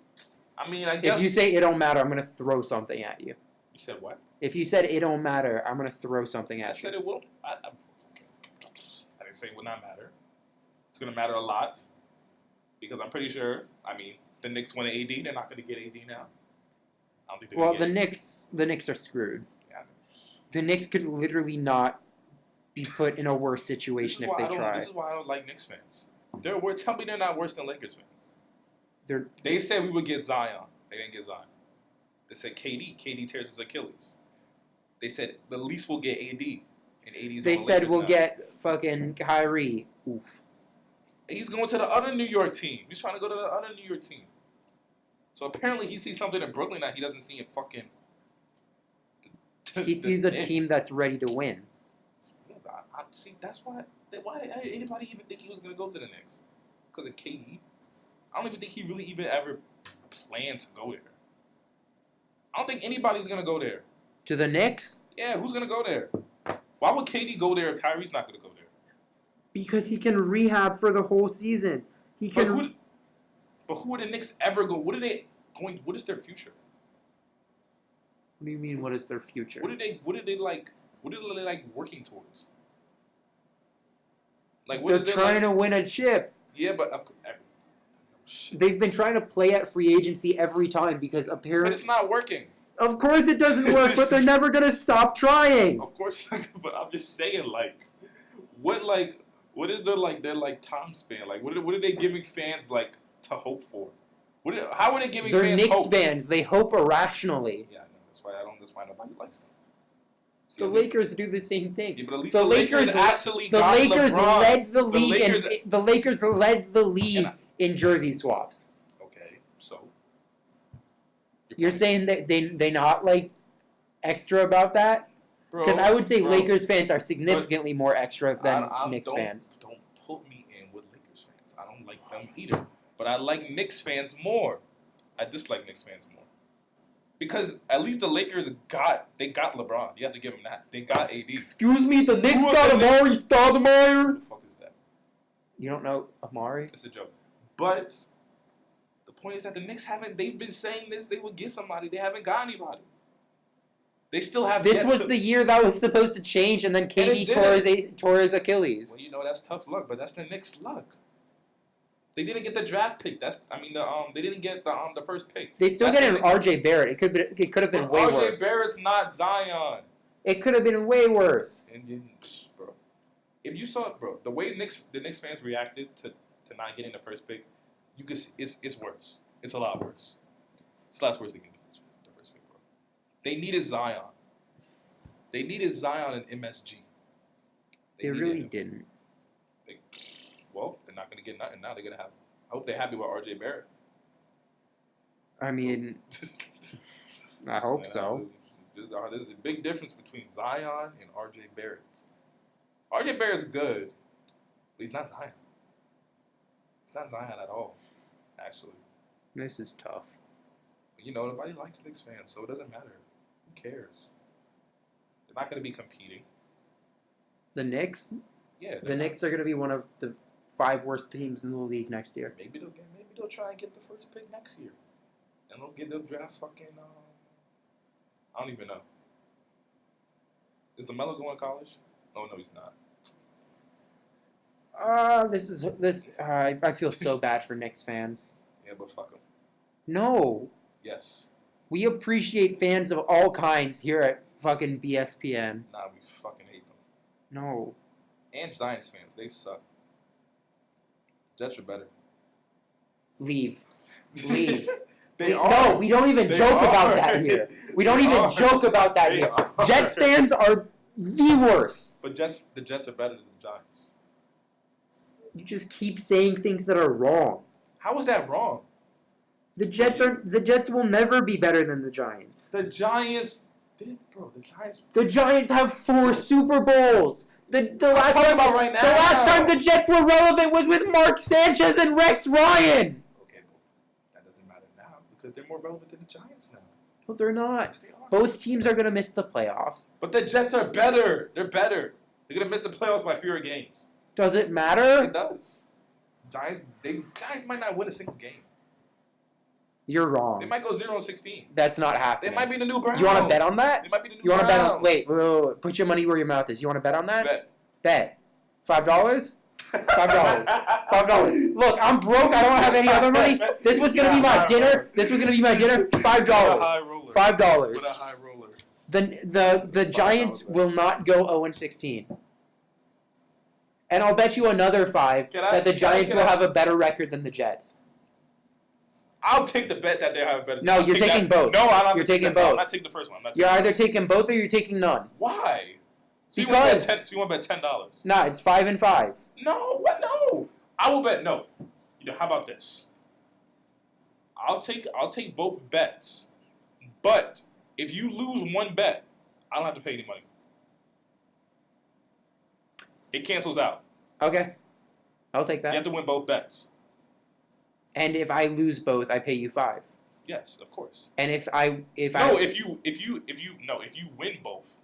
I mean, I guess. If you say it don't matter, I'm going to throw something at you. You said what? If you said it don't matter, I'm going to throw something I at said you. it will. I didn't say it would not matter. It's going to matter a lot. Because I'm pretty sure, I mean, the Knicks win AD. They're not going to get AD now. I don't think they're Well, going to the Knicks are screwed. Yeah. The Knicks could literally not be put in a worse situation if they try. This is why I don't like Knicks fans. Tell me they're not worse than Lakers fans. They said we would get Zion. They didn't get Zion. They said KD. KD tears his Achilles. They said the least we'll get AD. And AD's They on the said Lakers we'll now. get fucking Kyrie. Oof. He's going to the other New York team. He's trying to go to the other New York team. So apparently he sees something in Brooklyn that he doesn't see in fucking... He sees a Knicks. team that's ready to win. Yeah, but I see, that's why... Why did anybody even think he was going to go to the Knicks? Because of KD? I don't even think he really even ever planned to go there. I don't think anybody's going to go there. To the Knicks? Yeah, who's going to go there? Why would KD go there if Kyrie's not going to go there? Because he can rehab for the whole season. He can. But who would the Knicks ever go? What is their future? What do you mean? What is their future? What are they like working towards? Like what They're trying to win a chip. Yeah, but shit. They've been trying to play at free agency every time because But apparently, it's not working. of course, it doesn't work. But they're never gonna stop trying. Of course, but I'm just saying, what is their time span? Like, what are they giving fans to hope for? How are they giving They're fans Knicks hope? fans. They hope irrationally. Yeah, I know. That's why nobody likes them. See, The at least- Lakers do the same thing. Yeah, but at least the Lakers actually the got Lakers LeBron. led the league, The Lakers- and the Lakers led the league in jersey swaps. Okay, so You're saying that they not extra about that? Because Bro, I would say bro, Lakers fans are significantly more extra than I Knicks fans. Don't put me in with Lakers fans. I don't like them either. But I like Knicks fans more. I dislike Knicks fans more. Because at least the Lakers got LeBron. You have to give them that. They got AD. Excuse me, the Knicks Who got are the Amari Stoudemire? Who the fuck is that? You don't know Amari? It's a joke. But the point is that the Knicks they've been saying this, they would get somebody. They haven't got anybody. They still have This was the year that was supposed to change, and then it KD tore his Achilles. Well, that's tough luck, but that's the Knicks' luck. They didn't get the draft pick. They didn't get the first pick. They still That's get an RJ Barrett. It could have been way RJ worse. Barrett's not Zion. It could have been way worse. Bro, if you saw it, bro, the way the Knicks fans reacted to not getting the first pick, you could see, it's worse. It's a lot worse. It's a lot worse than getting the first pick, bro. They needed Zion. They needed Zion in MSG. They needed really him. didn't. Well, they're not going to get nothing now. They're going to have. I hope they're happy with RJ Barrett. I mean, I hope so. There's a big difference between Zion and RJ Barrett. RJ Barrett's good, But he's not Zion. It's not Zion at all, actually. This is tough. But, nobody likes Knicks fans, so it doesn't matter. Who cares? They're not going to be competing. The Knicks? Yeah. The Knicks are going to be one of the 5 worst teams in the league next year. Maybe they'll try and get the first pick next year. And they'll draft fucking, I don't even know. Is LaMelo going to college? Oh, no, he's not. I feel so bad for Knicks fans. Yeah, but fuck him. No. Yes. We appreciate fans of all kinds here at fucking BSPN. Nah, we fucking hate them. No. And Giants fans, they suck. Jets are better. Leave. are. No, we don't even joke about that here. We don't even joke about that here. Jets fans are the worst. But the Jets are better than the Giants. You just keep saying things that are wrong. How is that wrong? The Jets will never be better than the Giants. The Giants. The Giants have 4 Super Bowls. The last time the Jets were relevant was with Mark Sanchez and Rex Ryan. Okay, but that doesn't matter now because they're more relevant than the Giants now. No, they're not. Yes, they are. Both teams are going to miss the playoffs. But the Jets are better. They're better. They're going to miss the playoffs by fewer games. Does it matter? It does. Giants might not win a single game. You're wrong. They might go 0-16. That's not happening. They might be the new Browns. You want to bet on that? They might be the new You want to Browns. bet on? Wait. Put your money where your mouth is. You want to bet on that? Bet. $5? $5. Look, I'm broke. I don't have any other money. This was gonna be my dinner. $5. Put a high roller. $5. Put a high roller. The Giants will not go 0-16. And I'll bet you another 5 that the Giants will have a better record than the Jets. I'll take the bet that they have a better. No, you're taking both. No, I'm not. You're taking both. both. I'm not taking the first one. You're either taking both or you're taking none. Why? So Because you want to bet $10? No, it's 5 and 5. No, what? No, I will bet no. How about this? I'll take both bets, but if you lose one bet, I don't have to pay any money. It cancels out. Okay, I'll take that. You have to win both bets. And if I lose both, I pay you 5. Yes, of course. And if you win both,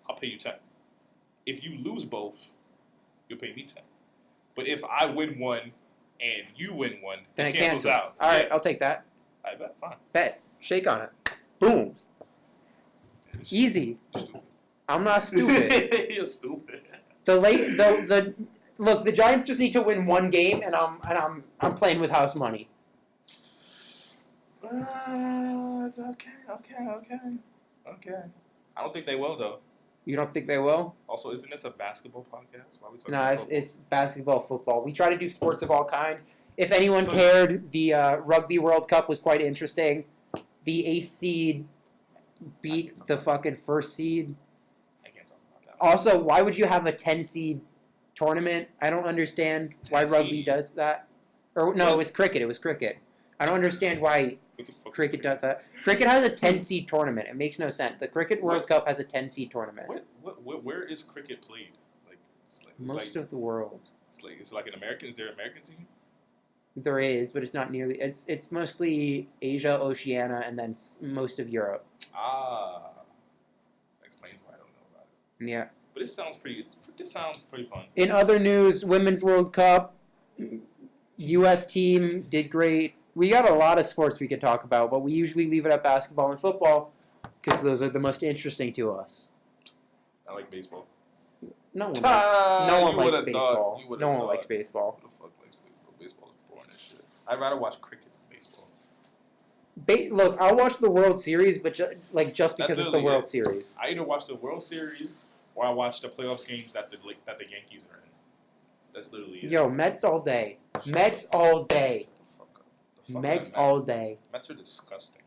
I'll pay you 10. If you lose both, you'll pay me 10. But if I win one and you win one, then it cancels out. All right, I'll take that. I bet. Fine. Bet. Shake on it. Boom. Easy. You're stupid. I'm not stupid. You're stupid. Look, the Giants just need to win one game, and I'm playing with house money. It's okay. I don't think they will though. You don't think they will? Also, isn't this a basketball podcast? Why are we talking No, about it's basketball, football. We try to do sports of all kind. If anyone cared, the Rugby World Cup was quite interesting. The 8th seed beat the fucking 1st seed. I can't talk about that. Also, why would you have a 10 seed tournament? I don't understand why rugby does that. Or no, it was cricket. I don't understand why cricket does that. Cricket has a 10 seed tournament. It makes no sense. The Cricket World Cup has a 10 seed tournament. Where is cricket played? Most of the world. It's like an American. Is there an American team? There is, but it's not nearly. It's mostly Asia, Oceania, and then most of Europe. That explains why I don't know about it. Yeah. But this sounds pretty fun. In other news, Women's World Cup, U.S. team did great. We got a lot of sports we could talk about, but we usually leave it at basketball and football because those are the most interesting to us. I like baseball. No one likes baseball. No one likes baseball. Who the fuck likes baseball? Baseball is boring as shit. I'd rather watch cricket than baseball. Look, I'll watch the World Series, but just because it's the World Series. I either watch the World Series or I watch the playoffs games that the Yankees are in. That's literally it. Yo, Mets all day. Mets all day. Mets all day. Mets are disgusting.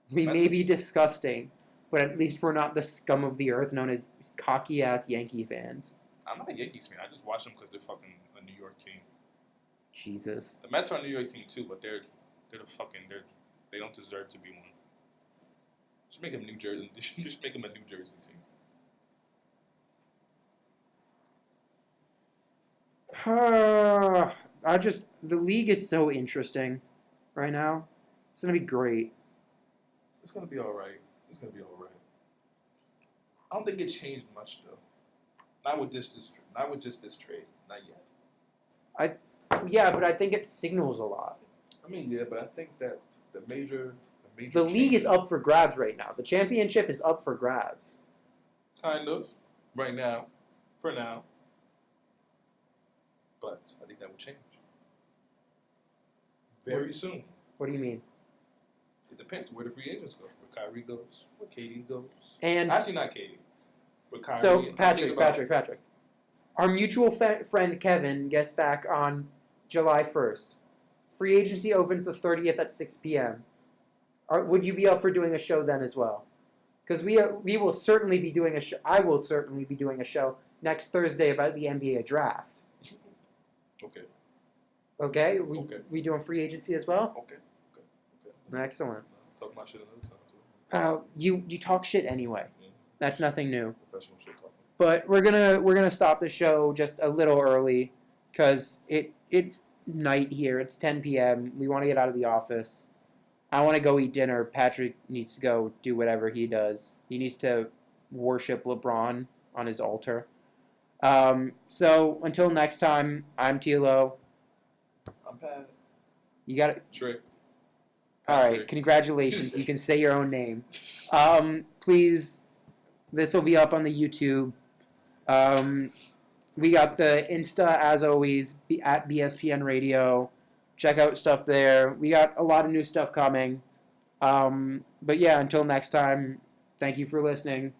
We may be disgusting, but at least we're not the scum of the earth known as cocky-ass Yankee fans. I'm not a Yankees fan. I just watch them because they're fucking a New York team. Jesus. The Mets are a New York team too, but they don't deserve to be one. Should make them New Jersey. They should make them a New Jersey team. The league is so interesting right now. It's gonna be great. It's gonna be all right. I don't think it changed much though. Not with not with just this trade. Not yet. Yeah, but I think it signals a lot. I mean, yeah, but I think that the major The league is change- up for grabs right now. The championship is up for grabs. Kind of. Right now. For now. But I think that will change. Very soon. What do you mean? It depends where the free agents go. Where Kyrie goes. Where KD goes. And Actually, not KD. Where Kyrie. so, I'm thinking Patrick. about- Our mutual friend Kevin gets back on July 1st. Free agency opens the 30th at 6 p.m. Would you be up for doing a show then as well? Because we will certainly be doing a show. I will certainly be doing a show next Thursday about the NBA draft. Okay. Okay? Okay. We doing free agency as well? Okay. Excellent. Talk my shit another time too. You talk shit anyway. Yeah. That's nothing new. Professional shit talking. But we're gonna stop the show just a little early because it's night here. It's 10 p.m. We want to get out of the office. I want to go eat dinner. Patrick needs to go do whatever he does. He needs to worship LeBron on his altar. So until next time, I'm Thilo. I'm Pat. You got it. Trick. All right. Congratulations. You can say your own name. Please, this will be up on the YouTube. We got the Insta, as always, at BSPN Radio. Check out stuff there. We got a lot of new stuff coming. But yeah, until next time, thank you for listening.